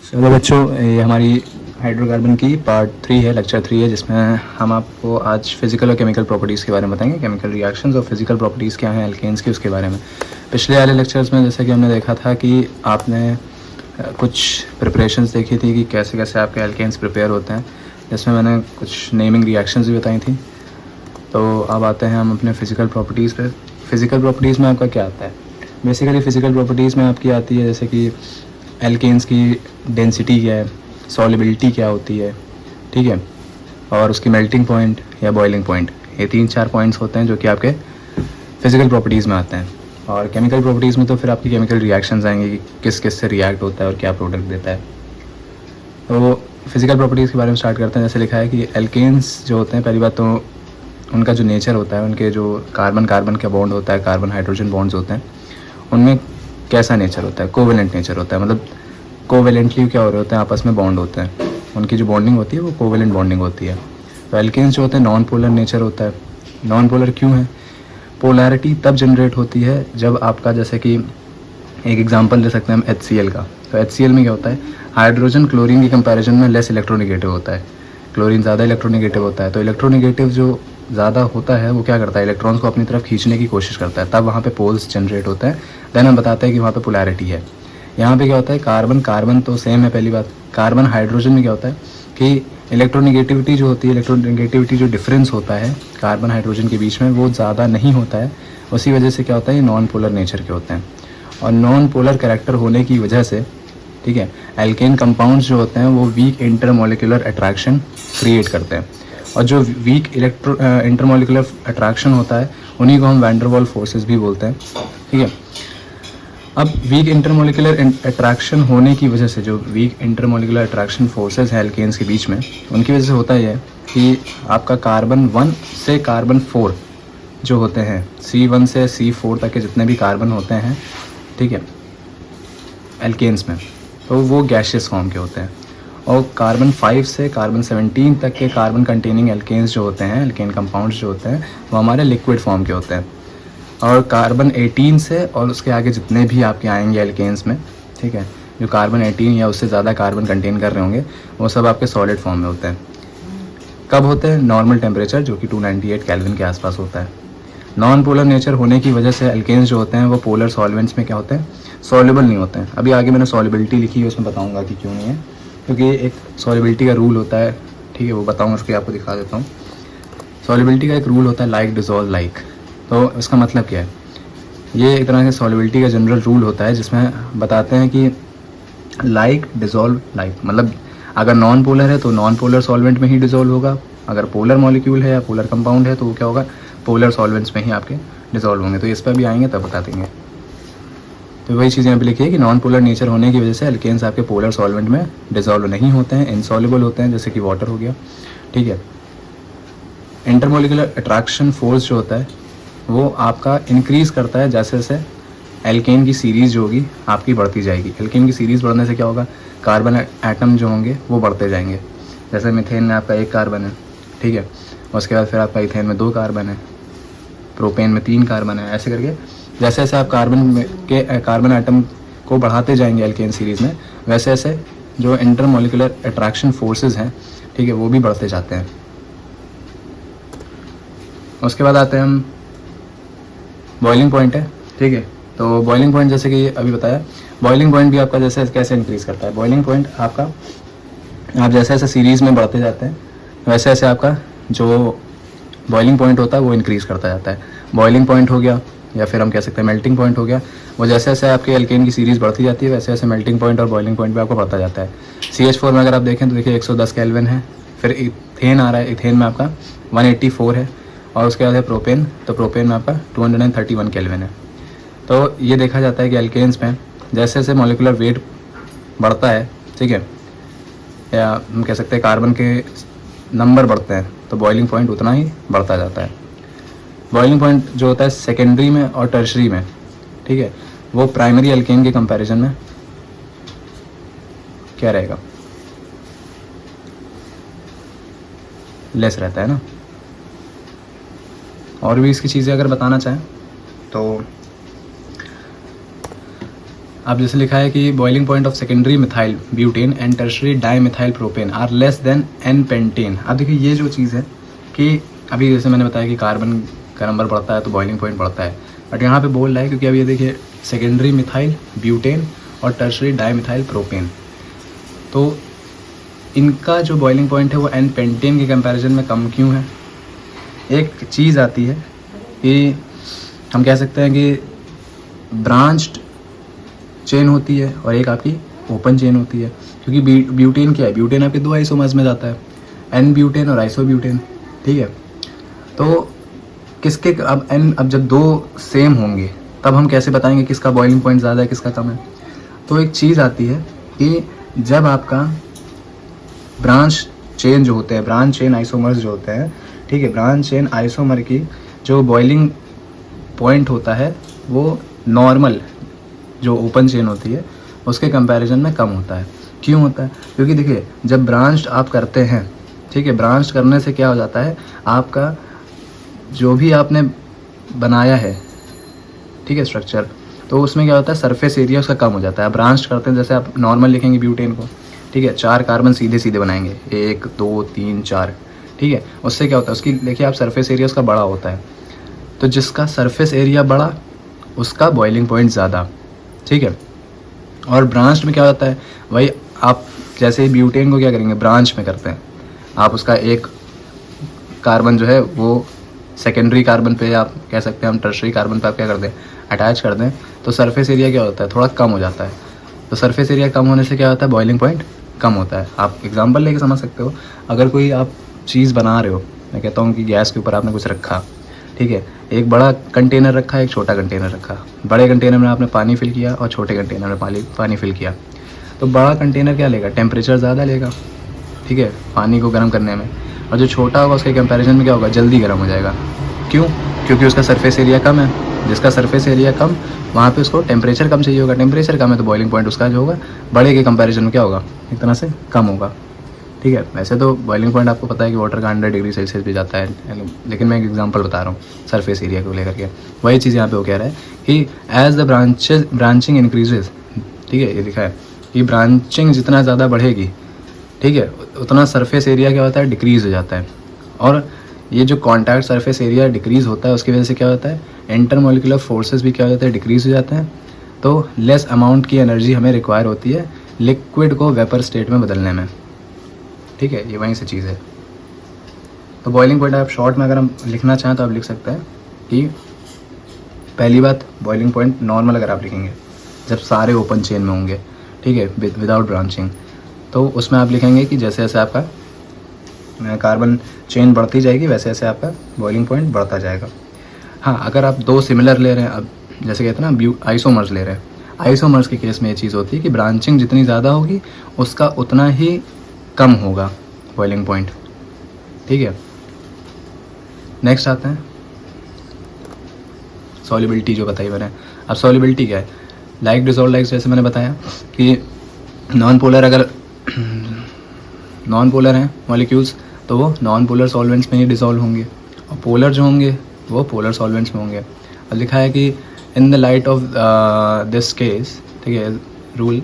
चलो बच्चों, ये हमारी हाइड्रोकार्बन की पार्ट 3 है, लेक्चर 3 है, जिसमें हम आपको आज फिजिकल और केमिकल प्रॉपर्टीज़ के बारे में बताएंगे। केमिकल रिएक्शंस और फिजिकल प्रॉपर्टीज़ क्या हैं एल्केन्स की, उसके बारे में। पिछले वाले लेक्चर्स में जैसे कि हमने देखा था कि आपने कुछ प्रिपरेशंस देखी थी कि कैसे कैसे आपके एल्केन्स प्रिपेयर होते हैं, जिसमें मैंने कुछ नेमिंग रिएक्शंस भी बताई थी। तो अब आते हैं हम अपने फिजिकल प्रॉपर्टीज़ पे। फिजिकल प्रॉपर्टीज़ में आपका क्या आता है? बेसिकली फिजिकल प्रॉपर्टीज़ में आपकी आती है जैसे कि एल्केन्स की डेंसिटी क्या है, सॉल्युबिलिटी क्या होती है, ठीक है, और उसकी मेल्टिंग पॉइंट या बॉइलिंग पॉइंट। ये 3-4 पॉइंट्स होते हैं जो कि आपके फिजिकल प्रॉपर्टीज़ में आते हैं। और केमिकल प्रॉपर्टीज़ में तो फिर आपकी केमिकल रिएक्शंस आएंगे कि किस किस से रिएक्ट होता है और क्या प्रोडक्ट देता है। तो फिजिकल प्रॉपर्टीज़ के बारे में स्टार्ट करते हैं। जैसे लिखा है कि एल्केन्स जो होते हैं, पहली बात तो उनका जो नेचर होता है, उनके जो कार्बन कार्बन का बॉन्ड होता है, कार्बन हाइड्रोजन बॉन्ड्स होते हैं, उनमें कैसा नेचर होता है? कोवेलेंट नेचर होता है। मतलब कोवेलेंटली क्या हो रहे होते हैं, आपस में बॉन्ड होते हैं, उनकी जो बॉन्डिंग होती है वो कोवेलेंट बॉन्डिंग होती है। तो एल्केन्स जो होते हैं नॉन पोलर नेचर होता है। नॉन पोलर क्यों है? पोलैरिटी तब जनरेट होती है जब आपका, जैसे कि एक एग्जांपल ले सकते हैं हम HCl का। तो HCl में क्या होता है, हाइड्रोजन क्लोरीन की कंपैरिजन में लेस इलेक्ट्रोनेगेटिव होता है, क्लोरीन ज़्यादा इलेक्ट्रोनेगेटिव होता है। तो इलेक्ट्रोनेगेटिव जो ज़्यादा होता है वो क्या करता है, इलेक्ट्रॉन्स को अपनी तरफ खींचने की कोशिश करता है, तब वहाँ पे पोल्स जनरेट होते हैं। देन हम बताते हैं कि वहाँ पे पोलैरिटी है। यहाँ पे क्या होता है, कार्बन कार्बन तो सेम है। पहली बात, कार्बन हाइड्रोजन में क्या होता है कि इलेक्ट्रोनेगेटिविटी जो होती है, इलेक्ट्रोनेगेटिविटी जो डिफरेंस होता है कार्बन हाइड्रोजन के बीच में, वो ज़्यादा नहीं होता है। उसी वजह से क्या होता है, ये नॉन पोलर नेचर के होते हैं। और नॉन पोलर कैरेक्टर होने की वजह से, ठीक है, एल्केन कंपाउंड्स जो होते हैं वो वीक इंटरमोलिकुलर अट्रैक्शन क्रिएट करते हैं। और जो वीक इंटरमोलिकुलर अट्रैक्शन होता है उन्हीं को हम वैन डर वाल्स फोर्सेस भी बोलते हैं, ठीक है। अब वीक इंटरमोलिकुलर अट्रैक्शन होने की वजह से, जो वीक इंटरमोलिकुलर अट्रैक्शन फोर्सेस हैं एल्केन्स के बीच में, उनकी वजह से होता यह है कि आपका कार्बन 1 से कार्बन 4 जो होते हैं, C1 से C4 तक के जितने भी कार्बन होते हैं, ठीक है, एल्केन्स में, तो वो गैशियस फॉर्म के होते हैं। और कार्बन 5 से कार्बन 17 तक के कार्बन कंटेनिंग एल्केन्स जो होते हैं, एल्केन कंपाउंड्स जो होते हैं, वो हमारे लिक्विड फॉर्म के होते हैं। और कार्बन 18 से और उसके आगे जितने भी आपके आएंगे एल्केन्स में, ठीक है, जो कार्बन 18 या उससे ज़्यादा कार्बन कंटेन कर रहे होंगे, वो सब आपके सॉलिड फॉर्म में होते हैं। कब होते हैं? नॉर्मल टेम्परेचर जो कि 298 केल्विन के आसपास होता है। नॉन पोलर नेचर होने की वजह से एल्केन्स जो होते हैं वो पोलर सॉल्वेंट्स में क्या होते हैं, सॉल्युबल नहीं होते हैं। अभी आगे मैंने सॉल्युबिलिटी लिखी है, उसमें बताऊंगा कि क्यों नहीं है, क्योंकि एक सॉल्युबिलिटी का रूल होता है, ठीक है, वो बताऊंगा, उसको आपको दिखा देता हूँ। सॉल्युबिलिटी का एक रूल होता है लाइक डिसॉल्व लाइक। तो इसका मतलब क्या है, ये एक तरह से सॉल्युबिलिटी का जनरल रूल होता है, जिसमें बताते हैं कि लाइक डिसॉल्व लाइक, मतलब अगर नॉन पोलर है तो नॉन पोलर सॉल्वेंट में ही डिसॉल्व होगा, अगर पोलर मॉलिक्यूल है या पोलर कंपाउंड है तो वो क्या होगा, पोलर सॉल्वेंट्स में ही आपके डिसॉल्व होंगे। तो इस पर भी आएंगे तब बता देंगे। तो वही चीज़ें यहाँ पे लिखी है कि नॉन पोलर नेचर होने की वजह से एल्केन्स आपके पोलर सॉल्वेंट में डिसॉल्व नहीं होते हैं, इनसॉल्युबल होते हैं, जैसे कि वाटर हो गया, ठीक है। इंटरमोलिकुलर अट्रैक्शन फोर्स जो होता है वो आपका इंक्रीज़ करता है जैसे जैसे एल्केन की सीरीज़ जो होगी आपकी बढ़ती जाएगी। एल्केन की सीरीज़ बढ़ने से क्या होगा, कार्बन एटम जो होंगे वो बढ़ते जाएंगे। जैसे मिथेन में आपका 1 कार्बन है, ठीक है, उसके बाद फिर आपका इथेन में 2 कार्बन है, प्रोपेन में 3 कार्बन है, ऐसे करके जैसे जैसे आप कार्बन एटम को बढ़ाते जाएंगे एल्केन सीरीज़ में, वैसे वैसे जो इंटरमोलिकुलर अट्रैक्शन फोर्सेस हैं, ठीक है, वो भी बढ़ते जाते हैं। उसके बाद आते हैं हम, बॉइलिंग पॉइंट है, ठीक है। तो बॉइलिंग पॉइंट जैसे कि अभी बताया, बॉइलिंग पॉइंट भी आपका जैसे कैसे इंक्रीज़ करता है। बॉइलिंग पॉइंट आपका, आप जैसे जैसे सीरीज़ में बढ़ते जाते हैं वैसे वैसे आपका जो बॉइलिंग पॉइंट होता है वो इंक्रीज़ करता जाता है। बॉइलिंग पॉइंट हो गया, या फिर हम कह सकते हैं मेल्टिंग पॉइंट हो गया, वो जैसे जैसे आपके एल्केन की सीरीज़ बढ़ती जाती है वैसे वैसे मेल्टिंग पॉइंट और बॉइलिंग पॉइंट भी आपको बढ़ता जाता है। CH4 में अगर आप देखें तो देखिए 110 केल्विन है। फिर इथेन आ रहा है, इथेन में आपका 184 है, और उसके बाद है प्रोपेन, तो प्रोपेन में आपका 231 केल्विन है। तो ये देखा जाता है कि एल्केन्स में जैसे जैसे मॉलिकुलर वेट बढ़ता है, ठीक है, या हम कह सकते हैं कार्बन के नंबर बढ़ते हैं, तो बॉइलिंग पॉइंट उतना ही बढ़ता जाता है। बॉइलिंग पॉइंट जो होता है सेकेंडरी में और टर्शरी में, ठीक है, वो प्राइमरी एल्केन के कंपैरिजन में क्या रहेगा, लेस रहता है ना। और भी इसकी चीज़ें अगर बताना चाहें तो अब जैसे लिखा है कि boiling point of secondary methyl butane and tertiary di methyl propane are less than n pentane. अब देखिए ये जो चीज़ है कि अभी जैसे मैंने बताया कि कार्बन का नंबर बढ़ता है तो बॉइलिंग पॉइंट बढ़ता है, बट यहाँ पे बोल रहा है क्योंकि अभी ये देखिए सेकेंडरी मिथाइल ब्यूटेन और टर्शरी डाई मिथाइल प्रोपेन, तो इनका जो बॉइलिंग पॉइंट है वो एन पेंटेन के कंपैरिजन में कम क्यों है। एक चीज़ आती है कि हम कह सकते हैं कि ब्रांच्ड चेन होती है और एक आपकी ओपन चेन होती है, क्योंकि ब्यूटेन क्या है, ब्यूटेन आपके दो आइसोमर्स में जाता है, एन ब्यूटेन और आइसोब्यूटेन, ठीक है। तो किसके अब जब दो सेम होंगे तब हम कैसे बताएंगे किसका बॉइलिंग पॉइंट ज़्यादा है किसका कम है। तो एक चीज़ आती है कि जब आपका ब्रांच चेन जो होते हैं, ब्रांच चेन आइसोमर्स जो होते हैं, ठीक है, ब्रांच चेन आइसोमर की जो बॉइलिंग पॉइंट होता है वो नॉर्मल जो ओपन चेन होती है उसके कंपैरिजन में कम होता है। क्यों होता है? क्योंकि देखिए जब ब्रांच आप करते हैं, ठीक है, ब्रांच करने से क्या हो जाता है, आपका जो भी आपने बनाया है, ठीक है, स्ट्रक्चर, तो उसमें क्या होता है, सरफेस एरिया उसका कम हो जाता है। ब्रांच करते हैं, जैसे आप नॉर्मल लिखेंगे ब्यूटेन को, ठीक है, 4 कार्बन सीधे सीधे बनाएंगे, 1 2 3 4, ठीक है, उससे क्या होता है, उसकी देखिए आप सरफेस एरिया उसका बड़ा होता है, तो जिसका सरफेस एरिया बड़ा उसका बॉइलिंग पॉइंट ज़्यादा, ठीक है। और ब्रांच में क्या होता है, वही आप जैसे ही ब्यूटेन को क्या करेंगे, ब्रांच में करते हैं, आप उसका एक कार्बन जो है वो सेकेंडरी कार्बन पे, आप कह सकते हैं हम टर्शरी कार्बन पे आप क्या कर दें, अटैच कर दें, तो सरफेस एरिया क्या होता है, थोड़ा कम हो जाता है। तो सरफेस एरिया कम होने से क्या होता है, बॉइलिंग पॉइंट कम होता है। आप एग्जांपल लेके समझ सकते हो, अगर कोई आप चीज़ बना रहे हो, मैं कहता हूँ कि गैस के ऊपर आपने कुछ रखा, ठीक है, एक बड़ा कंटेनर रखा, एक छोटा कंटेनर रखा, बड़े कंटेनर में आपने पानी फिल किया और छोटे कंटेनर में पानी फिल किया, तो बड़ा कंटेनर क्या लेगा, टेम्परेचर ज़्यादा लेगा, ठीक है, पानी को गर्म करने में, और जो छोटा होगा उसके कंपैरिजन में क्या होगा, जल्दी गर्म हो जाएगा। क्यों? क्योंकि उसका सरफेस एरिया कम है। जिसका सरफेस एरिया कम, वहाँ पे उसको टेम्परेचर कम चाहिए होगा, टेम्परेचर कम है तो बॉइलिंग पॉइंट उसका जो होगा बड़े के कंपैरिजन में क्या होगा, एक तरह से कम होगा, ठीक है। वैसे तो बॉइलिंग पॉइंट आपको पता है कि वाटर का 100 डिग्री सेल्सियस भी जाता है, लेकिन मैं एक एग्जांपल बता रहा हूँ सरफेस एरिया को लेकर के। वही चीज़ यहाँ पे वो कह रहा है कि एज द ब्रांचिंग इंक्रीजेज, ठीक है, ये लिखा है कि ब्रांचिंग जितना ज़्यादा बढ़ेगी, ठीक है, उतना सरफेस एरिया क्या होता है, डिक्रीज़ हो जाता है। और ये जो कॉन्टैक्ट सरफेस एरिया डिक्रीज़ होता है उसकी वजह से क्या होता है, इंटरमोलिकुलर फोर्सेस भी क्या हो जाते हैं, डिक्रीज़ हो जाते हैं। तो लेस अमाउंट की एनर्जी हमें रिक्वायर होती है लिक्विड को वेपर स्टेट में बदलने में, ठीक है, ये वहीं से चीज़ है। तो बॉइलिंग पॉइंट आप शॉर्ट में अगर हम लिखना चाहें तो आप लिख सकते हैं कि पहली बात, बॉइलिंग पॉइंट नॉर्मल अगर आप लिखेंगे जब सारे ओपन चेन में होंगे, ठीक है, विदाउट ब्रांचिंग, तो उसमें आप लिखेंगे कि जैसे जैसे आपका कार्बन चेन बढ़ती जाएगी वैसे वैसे आपका बॉइलिंग पॉइंट बढ़ता जाएगा। हाँ, अगर आप दो सिमिलर ले रहे हैं, अब जैसे कहते हैं ना आइसोमर्स ले रहे हैं, आइसोमर्स के केस में ये चीज़ होती है कि ब्रांचिंग जितनी ज़्यादा होगी उसका उतना ही कम होगा बॉइलिंग पॉइंट, ठीक है। नेक्स्ट आते हैं सॉल्युबिलिटी, जो बताई मैंने। अब सॉल्युबिलिटी क्या है, लाइक डिसॉल्व लाइक, जैसे मैंने बताया कि नॉन पोलर, अगर नॉन पोलर हैं मॉलिक्यूल्स तो वो नॉन पोलर सॉल्वेंट्स में ही डिसॉल्व होंगे, और पोलर जो होंगे वो पोलर सॉल्वेंट्स में होंगे। और लिखा है कि in the light of this case, ठीक है, rule,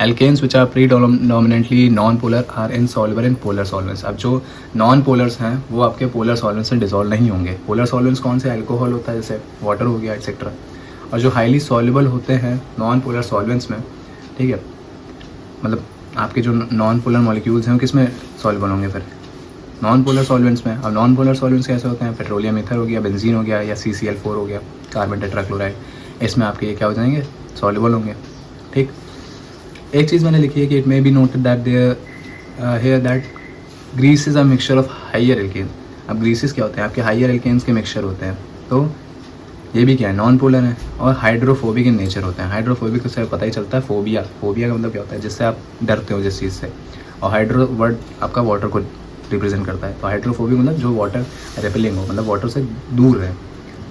alkanes which are predominantly non polar are insoluble in polar solvents. अब जो नॉन पोलर्स हैं वो आपके पोलर सॉल्वेंट्स से डिसॉल्व नहीं होंगे। पोलर सॉल्वेंट्स कौन से, अल्कोहल होता है, जैसे वाटर हो गया एक्सेट्रा। और जो हाईली सॉल्युबल होते हैं नॉन पोलर सॉल्वेंट्स में, ठीक है, मतलब आपके जो नॉन पोलर मॉलिक्यूल्स हैं वो किस में सॉल्युबल होंगे, फिर नॉन पोलर सॉल्वेंट्स में। अब नॉन पोलर सॉल्वेंट्स कैसे होते हैं, पेट्रोलियम ईथर हो गया, बेंजीन हो गया, या CCl4 हो गया, कार्बन टेट्राक्लोराइड, इसमें आपके ये क्या हो जाएंगे, सॉल्युबल होंगे, ठीक। एक चीज़ मैंने लिखी है कि it may be noted that there here that grease is a mixture of higher alkane. अब ग्रीसेस क्या होते हैं, आपके हाइयर एल्केन्स के मिक्सचर होते हैं, तो ये भी क्या है, नॉन पोलर है और हाइड्रोफोबिक इन नेचर होते हैं। हाइड्रोफोबिक से पता ही चलता है, फोबिया, फोबिया का मतलब क्या होता है, जिससे आप डरते हो जिस चीज़ से, और हाइड्रो वर्ड आपका वाटर को रिप्रेजेंट करता है। तो हाइड्रोफोबिक मतलब जो वाटर रेपेलिंग हो, मतलब वाटर से दूर है,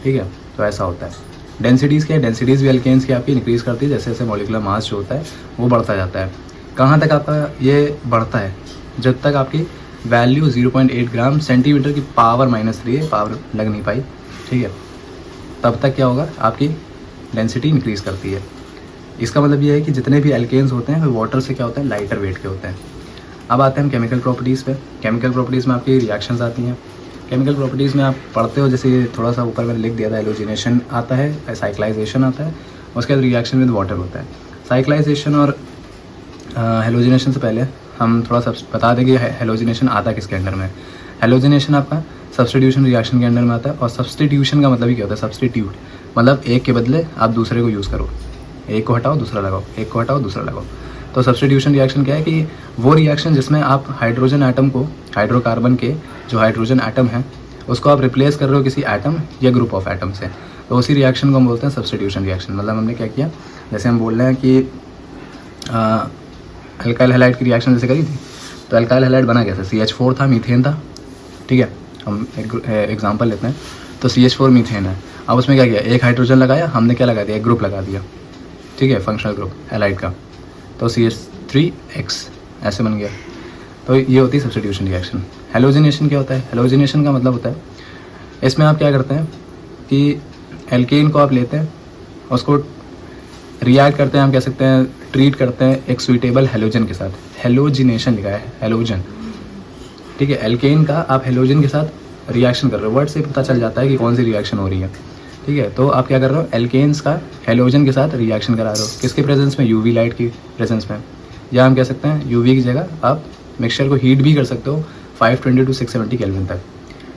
ठीक है, तो ऐसा होता है। डेंसिटीज़ क्या है, डेंसिटीज़ भी एल्केन्स की आपकी इंक्रीज़ करती है, जैसे जैसे मॉलिक्यूलर मास जो होता है वो बढ़ता जाता है। कहाँ तक आपका ये बढ़ता है, जब तक आपकी वैल्यू 0.8 ग्राम सेंटीमीटर की पावर -3 है, पावर लग नहीं पाई, ठीक है, तब तक क्या होगा, आपकी डेंसिटी इंक्रीज़ करती है। इसका मतलब ये है कि जितने भी एल्केन्स होते हैं वो वाटर से क्या होता है, लाइटर वेट के होते हैं। अब आते हैं हम केमिकल प्रॉपर्टीज़ पे। केमिकल प्रॉपर्टीज़ में आपकी रिएक्शंस आती हैं। केमिकल प्रॉपर्टीज़ में आप पढ़ते हो, जैसे थोड़ा सा ऊपर मैंने लिख दिया था, हेलोजिनेशन आता है, साइक्लाइजेशन आता है, उसके बाद रिएक्शन विद वाटर होता है। साइक्लाइजेशन और हेलोजिनेशन से पहले हम थोड़ा सा बता दें कि हेलोजिनेशन आता किसके अंडर में। हेलोजिनेशन आपका सब्स्टिट्यूशन रिएक्शन के अंडर में आता है। और सब्स्टिट्यूशन का मतलब ही क्या होता है, सब्स्टिट्यूट मतलब एक के बदले आप दूसरे को यूज़ करो, एक को हटाओ दूसरा लगाओ, एक को हटाओ दूसरा लगाओ। तो सब्स्टिट्यूशन रिएक्शन क्या है कि वो रिएक्शन जिसमें आप हाइड्रोजन एटम को, हाइड्रोकार्बन के जो हाइड्रोजन एटम है उसको आप रिप्लेस कर रहे हो किसी एटम या ग्रुप ऑफ एटम से, तो उसी रिएक्शन को हम बोलते हैं सब्स्टिट्यूशन रिएक्शन। मतलब हमने क्या किया, जैसे हम बोल रहे हैं कि अल्काइल हैलाइड की रिएक्शन जैसे करी थी, तो अल्काइल हैलाइड बना कैसे, CH4 था, मीथेन था, ठीक है, हम एक एग्जांपल लेते हैं। तो CH4 मीथेन है, अब उसमें क्या किया, एक हाइड्रोजन लगाया, हमने क्या लगा दिया, एक ग्रुप लगा दिया, ठीक है, फंक्शनल ग्रुप हैलाइड का, तो CH3X ऐसे बन गया। तो ये होती है सब्स्टिट्यूशन रिएक्शन। हेलोजिनेशन क्या होता है, हेलोजिनेशन का मतलब होता है इसमें आप क्या करते हैं कि एल्केन को आप लेते हैं, उसको रिएक्ट करते हैं, हम कह सकते हैं ट्रीट करते हैं एक सुइटेबल हेलोजन के साथ। हेलोजिनेशन लिखा है, हेलोजन, ठीक है, एल्केन का आप हेलोजन के साथ रिएक्शन कर रहे हो, वर्ड से पता चल जाता है कि कौन सी रिएक्शन हो रही है, ठीक है। तो आप क्या कर रहे हो, एल्केन्स का हेलोजन के साथ रिएक्शन करा रहे हो, किसके प्रेजेंस में, यूवी लाइट की प्रेजेंस में, या हम कह सकते हैं यूवी की जगह आप मिक्सचर को हीट भी कर सकते हो 520 to 670 केल्विन तक।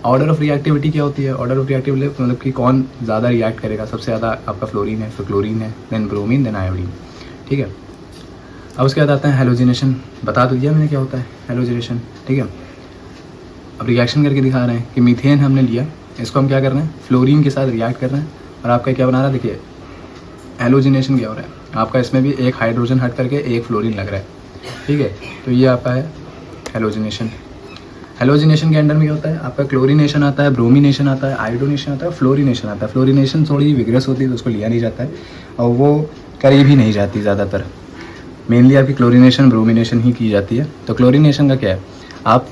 ऑर्डर ऑफ रिएक्टिविटी क्या होती है, ऑर्डर ऑफ रिएक्टिविटी मतलब कि कौन ज़्यादा रिएक्ट करेगा, सबसे ज़्यादा आपका फ्लोरीन है, फिर क्लोरीन है, देन ब्रोमीन, देन आयोडीन, ठीक है। अब उसके बाद आता है हेलोजिनेशन, बता तो दिया मैंने क्या होता है हेलोजिनेशन, ठीक है। अब रिएक्शन करके दिखा रहे हैं कि मीथेन हमने लिया, इसको हम क्या कर रहे हैं, फ्लोरीन के साथ रिएक्ट कर रहे हैं, और आपका क्या बना रहा है, देखिए हेलोजिनेशन क्या हो रहा है, आपका इसमें भी एक हाइड्रोजन हट करके एक फ्लोरीन लग रहा है, ठीक है। तो ये आपका है हेलोजिनेशन। हेलोजिनेशन के अंडर में क्या होता है, आपका क्लोरीनेशन आता है, ब्रोमिनेशन आता है, आयोडोनेशन आता है, फ्लोरिनेशन आता है। फ्लोरिनेशन थोड़ी विग्रस होती है तो उसको लिया नहीं जाता है, और वो करी भी नहीं जाती ज़्यादातर, मेनली आपकी क्लोरीनेशन ब्रोमिनेशन ही की जाती है। तो क्लोरीनेशन का क्या है, आप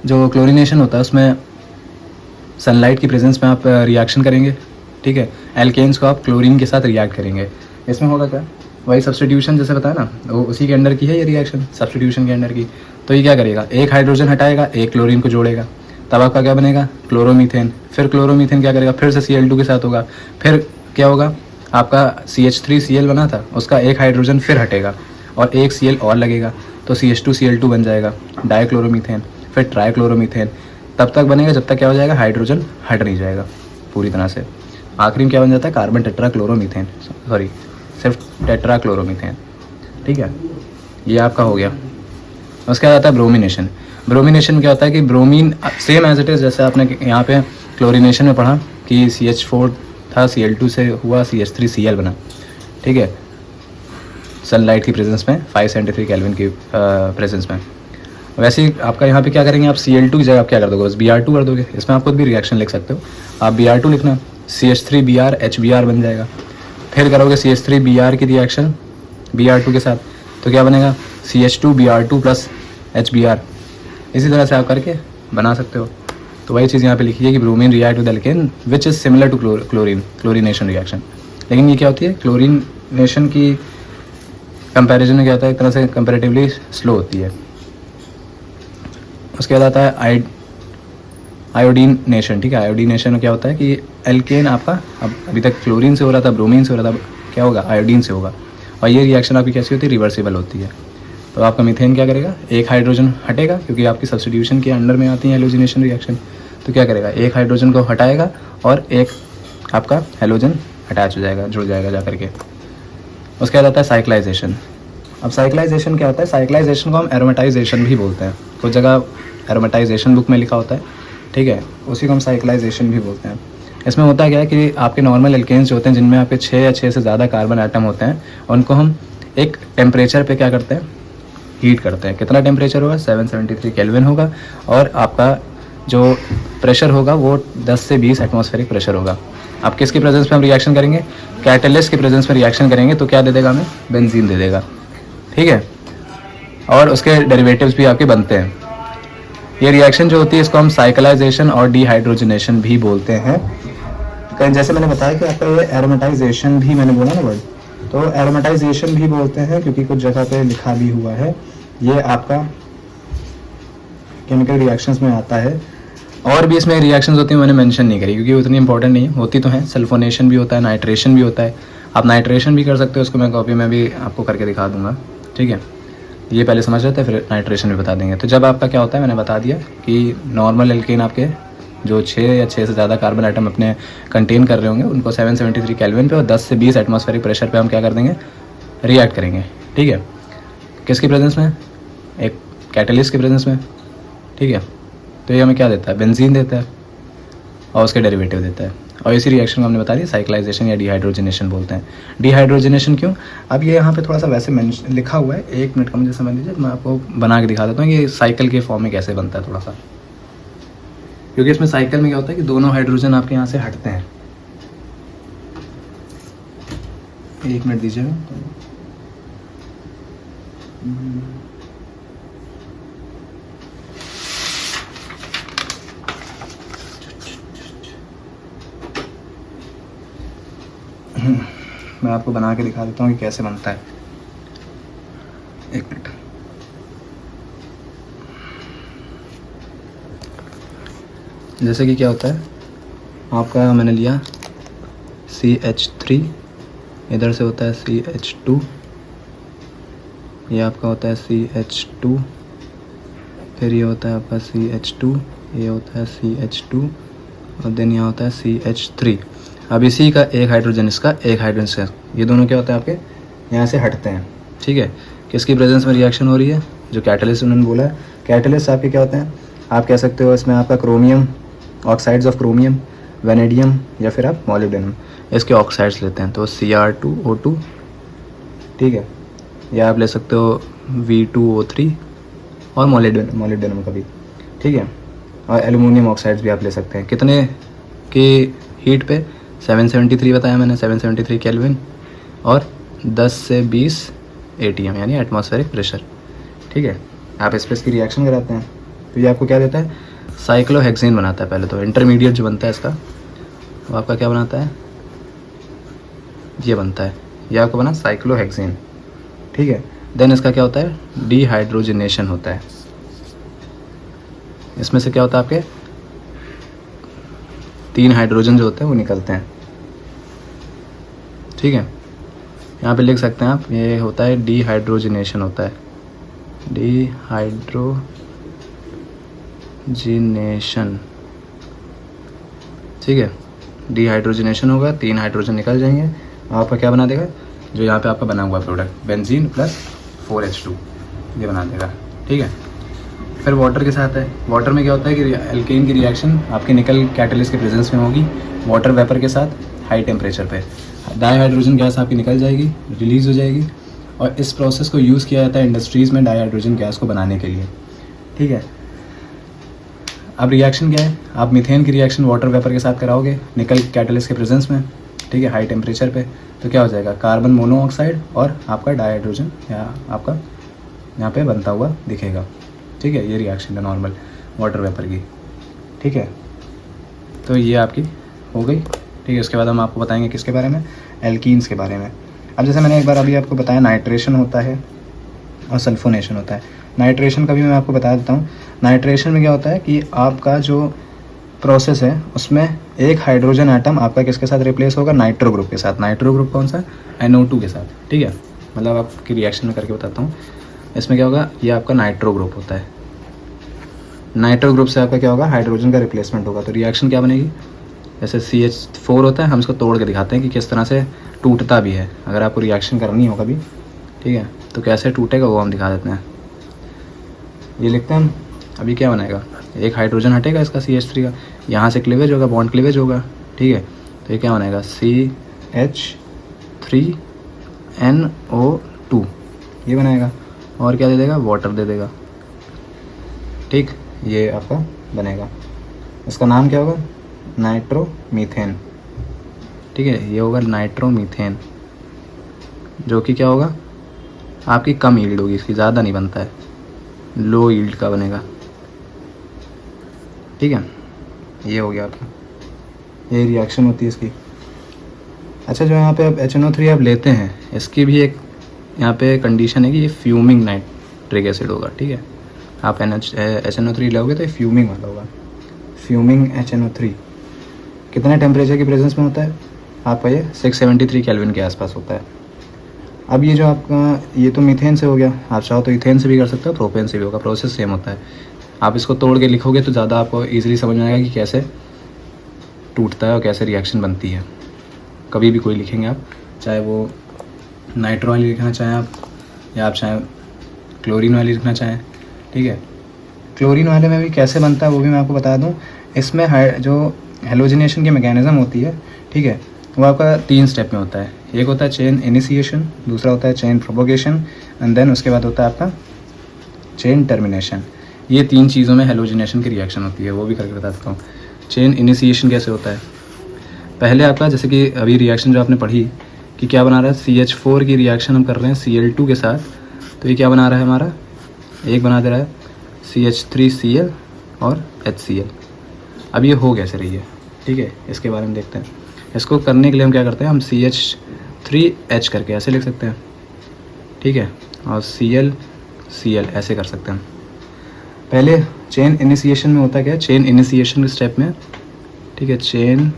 जो क्लोरीनेशन होता है उसमें सनलाइट की प्रेजेंस में आप रिएक्शन करेंगे, ठीक है, एल्केन्स को आप क्लोरीन के साथ रिएक्ट करेंगे, इसमें होगा क्या, वही सब्स्टिट्यूशन जैसे बताया ना, वो उसी के अंडर की है ये रिएक्शन, सब्स्टिट्यूशन के अंडर की। तो ये क्या करेगा, एक हाइड्रोजन हटाएगा, एक क्लोरीन को जोड़ेगा, तब आपका क्या बनेगा, क्लोरोमीथेन। फिर क्लोरोमीथेन क्या करेगा, फिर से Cl2 के साथ होगा, फिर क्या होगा, आपका CH3Cl बना था, उसका एक हाइड्रोजन फिर हटेगा और एक Cl और लगेगा, तो CH2Cl2 बन जाएगा, डाइक्लोरोमीथेन, फिर ट्राइक्लोरोमीथेन, तब तक बनेगा जब तक क्या हो जाएगा, हाइड्रोजन हट नहीं जाएगा पूरी तरह से। आखिरी में क्या बन जाता है, कार्बन टेट्राक्लोरोमीथेन, सॉरी सिर्फ टेट्राक्लोरोमीथेन, ठीक है, ये आपका हो गया। उसके बाद आता है ब्रोमिनेशन। ब्रोमिनेशन क्या होता है कि bromine same as it is, जैसे आपने यहाँ पे क्लोरीनेशन में पढ़ा कि CH4 था, Cl2 से हुआ CH3Cl बना, ठीक है, सनलाइट की प्रेजेंस में 573 केल्विन की प्रेजेंस में। वैसे ही आपका यहाँ पे क्या करेंगे, आप Cl2 की जगह आप क्या कर दोगे, बस Br2 कर दोगे। इसमें आप खुद भी रिएक्शन लिख सकते हो, आप Br2 लिखना, CH3Br HBr बन जाएगा। फिर करोगे CH3Br की रिएक्शन Br2 के साथ, तो क्या बनेगा, CH2Br2 प्लस HBr। इसी तरह से आप करके बना सकते हो। तो वही चीज़ यहाँ पे लिखी है कि bromine react with alkane which is similar to chlorination reaction. लेकिन ये क्या होती है, क्लोरीनेशन की कंपैरिजन में क्या होता है, एक तरह से कंपैरेटिवली स्लो होती है। उसके बाद आता है आयोडीनेशन, ठीक है। आयोडीनेशन में क्या होता है कि एल्केन आपका अब अभी तक क्लोरीन से हो रहा था, ब्रोमीन से हो रहा था, क्या होगा, आयोडीन से होगा, और ये रिएक्शन आपकी कैसी होती है, रिवर्सिबल होती है। तो आपका मीथेन क्या करेगा, एक हाइड्रोजन हटेगा, क्योंकि आपकी सब्स्टिट्यूशन के अंडर में आती है हेलोजिनेशन रिएक्शन, तो क्या करेगा, एक हाइड्रोजन को हटाएगा और एक आपका हेलोजन अटैच हो जाएगा, जुड़ जाएगा जा करके। उसके बाद आता है साइक्लाइजेशन। अब साइक्लाइजेशन क्या होता है, साइक्लाइजेशन को हम एरोमेटाइजेशन भी बोलते हैं, कुछ जगह एरोमेटाइजेशन बुक में लिखा होता है, ठीक है, उसी को हम साइक्लाइजेशन भी बोलते हैं। इसमें होता क्या है कि आपके नॉर्मल एल्केन्स जो होते हैं, जिनमें आपके 6 या 6 से ज़्यादा कार्बन आइटम होते हैं, उनको हम एक टेम्परेचर पे क्या करते हैं, हीट करते हैं। कितना टेम्परेचर होगा, 773 केल्विन होगा, और आपका जो प्रेशर होगा वो 10 से 20 एटमॉस्फेरिक प्रेशर होगा। आप किसके प्रेजेंस में हम रिएक्शन करेंगे, कैटलिस्ट के प्रेजेंस में रिएक्शन करेंगे, तो क्या दे देगा हमें, बेंजीन दे देगा, ठीक है, और उसके डेरिवेटिव्स भी आपके बनते हैं। ये रिएक्शन जो होती है इसको हम साइक्लाइजेशन और डिहाइड्रोजनेशन भी बोलते हैं। जैसे मैंने बताया कि आपका ये एरोमेटाइजेशन भी मैंने बोला ना वर्ड, तो एरोमेटाइजेशन भी बोलते हैं क्योंकि कुछ जगह पे लिखा भी हुआ है, ये आपका केमिकल रिएक्शंस में आता है। और भी इसमें रिएक्शंस होती हैं, मैंने मेंशन नहीं करी क्योंकि उतनी इंपॉर्टेंट नहीं है, होती तो हैं। सल्फोनेशन भी होता है, नाइट्रेशन भी होता है। आप नाइट्रेशन भी कर सकते हो, उसको मैं कॉपी में भी आपको करके दिखा दूंगा, ठीक है। ये पहले समझ लेते हैं, फिर नाइट्रेशन भी बता देंगे। तो जब आपका क्या होता है, मैंने बता दिया कि नॉर्मल एल्केन आपके जो 6 या 6 से ज़्यादा कार्बन आइटम अपने कंटेन कर रहे होंगे, उनको 773 केल्विन पे और 10 से 20 एटमॉस्फेरिक प्रेशर पे हम क्या कर देंगे, रिएक्ट करेंगे, ठीक है। किसकी प्रेजेंस में, एक कैटलिस्ट के प्रेजेंस में, ठीक है। तो ये हमें क्या देता है, बेंजीन देता है और उसके डेरिवेटिव देता है। और इसी रिएक्शन को हमने बता दिया साइक्लाइजेशन या डिहाइड्रोजनेशन बोलते हैं। डिहाइड्रोजनेशन क्यों, अब ये यहाँ पे थोड़ा सा वैसे लिखा हुआ है, 1 मिनट का मुझे समझ लीजिए, मैं आपको बना के दिखा देता हूँ ये साइकिल के फॉर्म में कैसे बनता है थोड़ा सा। क्योंकि इसमें साइकिल में क्या होता है कि दोनों हाइड्रोजन आपके यहाँ से हटते हैं। 1 मिनट दीजिएगा। मैं आपको बना के दिखा देता हूँ कि कैसे बनता है। 1 मिनट। जैसे कि क्या होता है, आपका मैंने लिया CH3, इधर से होता है CH2, ये आपका होता है CH2, फिर ये होता है आपका CH2, ये होता है CH2 और देन यहाँ होता है CH3। अब इसी का एक हाइड्रोजन, इसका एक हाइड्रोजन, ये दोनों क्या होता है आपके यहाँ से हटते हैं, ठीक है। किसकी प्रेजेंस में रिएक्शन हो रही है, जो कैटलिस्ट उन्होंने बोला है। कैटलिस्ट आपके क्या होते हैं, आप कह सकते हो इसमें आपका chromium, oxides of chromium, vanadium या फिर आप मॉलिब्डेनम, इसके ऑक्साइड्स लेते हैं तो Cr2O2, ठीक है। या आप ले सकते हो V2O3 और मॉलिब्डेनम का भी, ठीक है। और एल्युमिनियम ऑक्साइड्स भी आप ले सकते हैं। कितने की हीट पे, 773 बताया मैंने, 773 केल्विन और 10 से 20 ATM यानी एटमॉस्फेरिक प्रेशर, ठीक है। आप इस पर इसकी रिएक्शन कराते हैं तो ये आपको क्या देता है, साइक्लोहेक्सेन बनाता है। पहले तो इंटरमीडिएट जो बनता है इसका, वो आपका क्या बनाता है, ये बनता है, ये आपको बना साइक्लोहेक्सेन, ठीक है। देन इसका क्या होता है, डिहाइड्रोजनेशन होता है। इसमें से क्या होता है, आपके 3 हाइड्रोजन जो होते हैं वो निकलते हैं, ठीक है। यहाँ पे लिख सकते हैं आप, ये होता है डिहाइड्रोजनेशन होता है, डिहाइड्रोजनेशन, ठीक है। डिहाइड्रोजनेशन होगा, 3 हाइड्रोजन निकल जाएंगे, आपका क्या बना देगा, जो यहाँ पे आपका बना हुआ प्रोडक्ट बेंजीन प्लस 4H2 ये बना देगा, ठीक है। फिर वाटर के साथ है, वाटर में क्या होता है कि एल्केन की रिएक्शन आपके निकल कैटलिस्ट के प्रेजेंस में होगी वाटर वेपर के साथ हाई टेम्परेचर पे। डाईहाइड्रोजन गैस आपकी निकल जाएगी, रिलीज़ हो जाएगी और इस प्रोसेस को यूज़ किया जाता है इंडस्ट्रीज़ में डाईहाइड्रोजन गैस को बनाने के लिए, ठीक है। अब रिएक्शन क्या है, आप मीथेन की रिएक्शन वाटर वेपर के साथ कराओगे निकल कैटलिस्ट के प्रेजेंस में, ठीक है, हाई टेम्परेचर पे, तो क्या हो जाएगा, कार्बन मोनोऑक्साइड और आपका डाईहाइड्रोजन या आपका यहाँ पे बनता हुआ दिखेगा, ठीक है। ये रिएक्शन है नॉर्मल वाटर वेपर की, ठीक है। तो ये आपकी हो गई, ठीक है। उसके बाद हम आपको बताएंगे किसके बारे में, एल्कीन्स के बारे में। अब जैसे मैंने एक बार अभी आपको बताया नाइट्रेशन होता है और सल्फोनेशन होता है। नाइट्रेशन का भी मैं आपको बता देता हूँ। नाइट्रेशन में क्या होता है कि आपका जो प्रोसेस है उसमें एक हाइड्रोजन आइटम आपका किसके साथ रिप्लेस होगा, नाइट्रो ग्रुप के साथ। नाइट्रो ग्रुप कौन सा, NO2 के साथ, ठीक है। मतलब आपकी रिएक्शन में करके बताता हूँ। इसमें क्या होगा, ये आपका नाइट्रो ग्रुप होता है। नाइट्रो ग्रुप से आपका क्या होगा, हाइड्रोजन का रिप्लेसमेंट होगा। तो रिएक्शन क्या बनेगी, जैसे CH4 होता है, हम इसको तोड़ के दिखाते हैं कि किस तरह से टूटता भी है। अगर आपको रिएक्शन करनी हो कभी, ठीक है, तो कैसे टूटेगा वो हम दिखा देते हैं। ये लिखते हैं हम, अभी क्या बनाएगा, एक हाइड्रोजन हटेगा इसका CH3 का, यहाँ से क्लीवेज होगा, बॉन्ड क्लीवेज होगा, ठीक है। तो ये क्या बनाएगा, CH3NO2 ये बनाएगा और क्या दे देगा, वाटर दे देगा, ठीक। ये आपका बनेगा, इसका नाम क्या होगा, नाइट्रोमीथेन, ठीक है। ये होगा नाइट्रोमीथेन, जो कि क्या होगा, आपकी कम यील्ड होगी, इसकी ज़्यादा नहीं बनता है, लो यील्ड का बनेगा, ठीक है। ये हो गया आपका, ये रिएक्शन होती है इसकी। अच्छा, जो यहाँ पे आप HNO3 आप लेते हैं, इसकी भी एक यहाँ पे कंडीशन है कि ये फ्यूमिंग नाइट्रिक एसिड होगा, ठीक है। आप HNO3 लोगे तो ये फ्यूमिंग वाला होगा, फ्यूमिंग HNO3। कितने टेम्परेचर की प्रेजेंस में होता है आपका? ये 673 केल्विन के आसपास होता है। अब ये जो आपका, ये तो मीथेन से हो गया, आप चाहो तो इथेन से भी कर सकते हो, प्रोपेन से भी होगा, प्रोसेस सेम होता है। आप इसको तोड़ के लिखोगे तो ज़्यादा आपको ईजिली समझ में आएगा कि कैसे टूटता है और कैसे रिएक्शन बनती है। कभी भी कोई लिखेंगे आप, चाहे वो नाइट्रो वाली लिखना चाहें आप, या आप चाहें क्लोरीन वाली लिखना चाहें, ठीक है। क्लोरीन वाले में भी कैसे बनता है वो भी मैं आपको बता दूं। इसमें जो हेलोजिनेशन की मैकेनिज़्म होती है, ठीक है, वो आपका 3 स्टेप में होता है। एक होता है चेन इनिशिएशन, दूसरा होता है चेन प्रोपोगेशन, एंड देन उसके बाद होता है आपका चेन टर्मिनेशन। ये 3 चीज़ों में हेलोजिनेशन की रिएक्शन होती है, वो भी करके बता सकता हूँ। चेन इनिशिएशन कैसे होता है? पहले आपका, जैसे कि अभी रिएक्शन जो आपने पढ़ी कि क्या बना रहा है, CH4 की रिएक्शन हम कर रहे हैं Cl2 के साथ, तो ये क्या बना रहा है हमारा, एक बना दे रहा है CH3Cl और HCl। अब ये हो कैसे रही है, ठीक है, इसके बारे में देखते हैं। इसको करने के लिए हम क्या करते हैं, हम CH3H करके ऐसे लिख सकते हैं, ठीक है, और Cl ऐसे कर सकते हैं। पहले चेन इनिशिएशन में होता क्या है, चेन इनिशिएशन के स्टेप में, ठीक है, चेन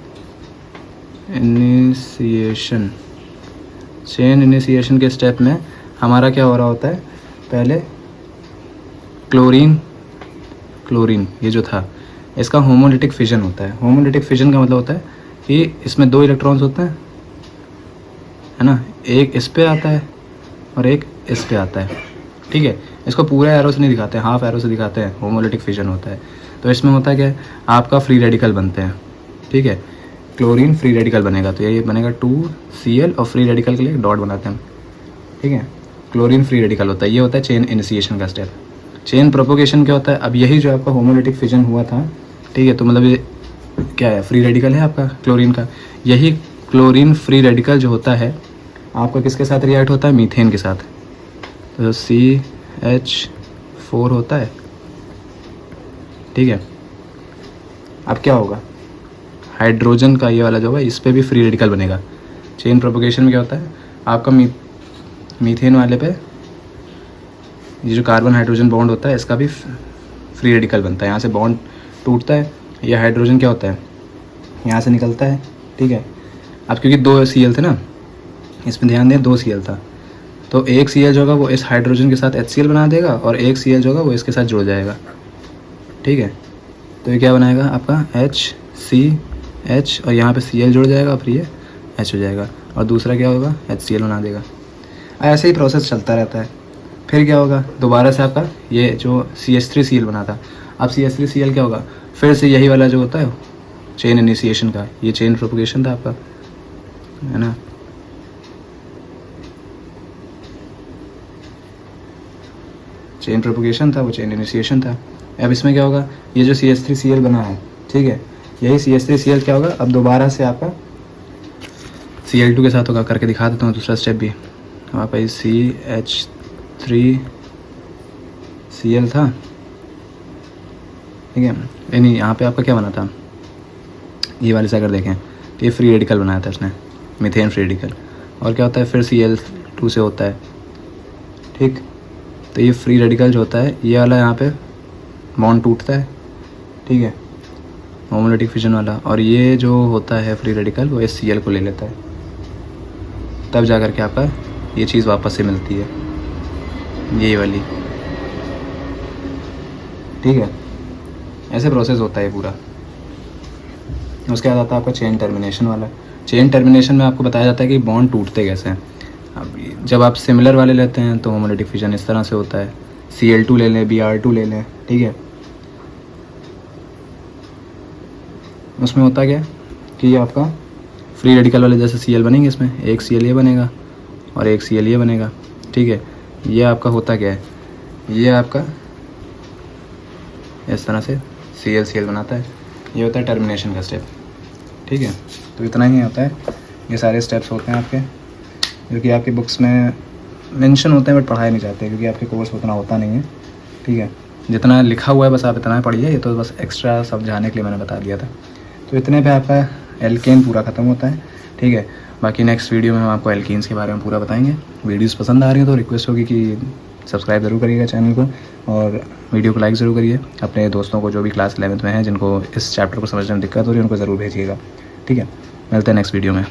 इनिशिएशन के स्टेप में हमारा क्या हो रहा होता है, पहले क्लोरीन ये जो था, इसका होमोलिटिक फिजन होता है। होमोलिटिक फिजन का मतलब होता है कि इसमें 2 इलेक्ट्रॉन्स होते हैं, है ना, एक इस पे आता है और एक इस पे आता है, ठीक है। इसको पूरा एरो से नहीं दिखाते हैं, हाफ एरो से दिखाते हैं, होमोलिटिक फिजन होता है। तो इसमें होता है क्या, आपका फ्री रेडिकल बनते हैं, ठीक है, क्लोरीन फ्री रेडिकल बनेगा, तो ये बनेगा 2Cl और फ्री रेडिकल के लिए डॉट बनाते हैं, ठीक है। क्लोरीन फ्री रेडिकल होता है, ये होता है चेन इनिशिएशन का स्टेप। चेन प्रोपोगेशन क्या होता है, अब यही जो आपका होमोलिटिक फिजन हुआ था, ठीक है, तो मतलब ये क्या है, फ्री रेडिकल है आपका क्लोरीन का। यही क्लोरीन फ्री रेडिकल जो होता है आपका किसके साथ रिएक्ट होता है, मीथेन के साथ, तो CH4 होता है, ठीक है। अब क्या होगा, हाइड्रोजन का ये वाला जो होगा इस पर भी फ्री रेडिकल बनेगा। चेन प्रोपोगेशन में क्या होता है, आपका मीथेन वाले पे ये जो कार्बन हाइड्रोजन बॉन्ड होता है इसका भी फ्री रेडिकल बनता है, यहाँ से बॉन्ड टूटता है, ये हाइड्रोजन क्या होता है, यहाँ से निकलता है, ठीक है। अब क्योंकि 2 Cl थे ना, इसमें ध्यान दें 2 Cl था, तो एक Cl जो होगा वो इस हाइड्रोजन के साथ HCl बना देगा और एक Cl जो होगा वो इसके साथ जुड़ जाएगा, ठीक है। तो ये क्या बनाएगा आपका HCH, और यहाँ पे Cl जुड़ जाएगा, फिर ये H हो जाएगा, और दूसरा क्या होगा, HCl बना देगा। ऐसे ही प्रोसेस चलता रहता है। फिर क्या होगा, दोबारा से आपका ये जो CH3Cl बना था, अब CH3Cl क्या होगा, फिर से यही वाला जो होता है चेन इनिशिएशन का, ये चेन प्रोपोगेशन था आपका, है ना। चेन प्रोपोगेशन था, वो चेन इनिशिएशन था। अब इसमें क्या होगा, ये जो CH3Cl बना है, ठीक है, यही CH3Cl क्या होगा, अब दोबारा से आपका Cl2 के साथ होगा। करके दिखा देता हूँ दूसरा स्टेप भी। आप CH3Cl था, ठीक है, नहीं यहाँ पे आपका क्या बना था, ये वाले से अगर देखें तो ये फ्री रेडिकल बनाया था इसने, मीथेन फ्री रेडिकल, और क्या होता है फिर Cl2 से होता है, ठीक। तो ये फ्री रेडिकल जो होता है ये वाला यहाँ पे बॉन्ड टूटता है, ठीक है, होमोलिटिक फिजन वाला, और ये जो होता है फ्री रेडिकल वो इस Cl को ले लेता है, तब जा कर के आपका ये चीज़ वापस से मिलती है, ये वाली, ठीक है। ऐसे प्रोसेस होता है पूरा। उसके बाद आता है आपका चेन टर्मिनेशन वाला। चेन टर्मिनेशन में आपको बताया जाता है कि बॉन्ड टूटते कैसे हैं। अब जब आप सिमिलर वाले लेते हैं तो होमोलिटिक फिजन इस तरह से होता है, Cl2 ले लें, Br2 ले लें, ठीक है। उसमें होता क्या कि आपका फ्री रेडिकल वाले जैसे Cl बनेंगे, इसमें एक Cl ये बनेगा और एक Cl ये बनेगा, ठीक है। ये आपका होता क्या है, ये आपका इस तरह से Cl बनाता है, ये होता है टर्मिनेशन का स्टेप, ठीक है। तो इतना ही होता है, ये सारे स्टेप्स होते हैं आपके, जो कि आपकी बुक्स में मेंशन होते हैं बट पढ़ाए नहीं जाते क्योंकि आपके कोर्स उतना होता नहीं है, ठीक है। जितना लिखा हुआ है बस आप इतना पढ़िए, ये तो बस एक्स्ट्रा समझाने के लिए मैंने बता दिया था। तो इतने पे आपका एल्केन पूरा ख़त्म होता है, ठीक है। बाकी नेक्स्ट वीडियो में हम आपको एल्कीन्स के बारे में पूरा बताएंगे। वीडियोस पसंद आ रही हैं तो रिक्वेस्ट होगी कि सब्सक्राइब ज़रूर करिएगा चैनल को और वीडियो को लाइक ज़रूर करिए। अपने दोस्तों को जो भी क्लास 11th में हैं जिनको इस चैप्टर को समझने में दिक्कत हो रही है उनको ज़रूर भेजिएगा। ठीक है, मिलते हैं नेक्स्ट वीडियो में।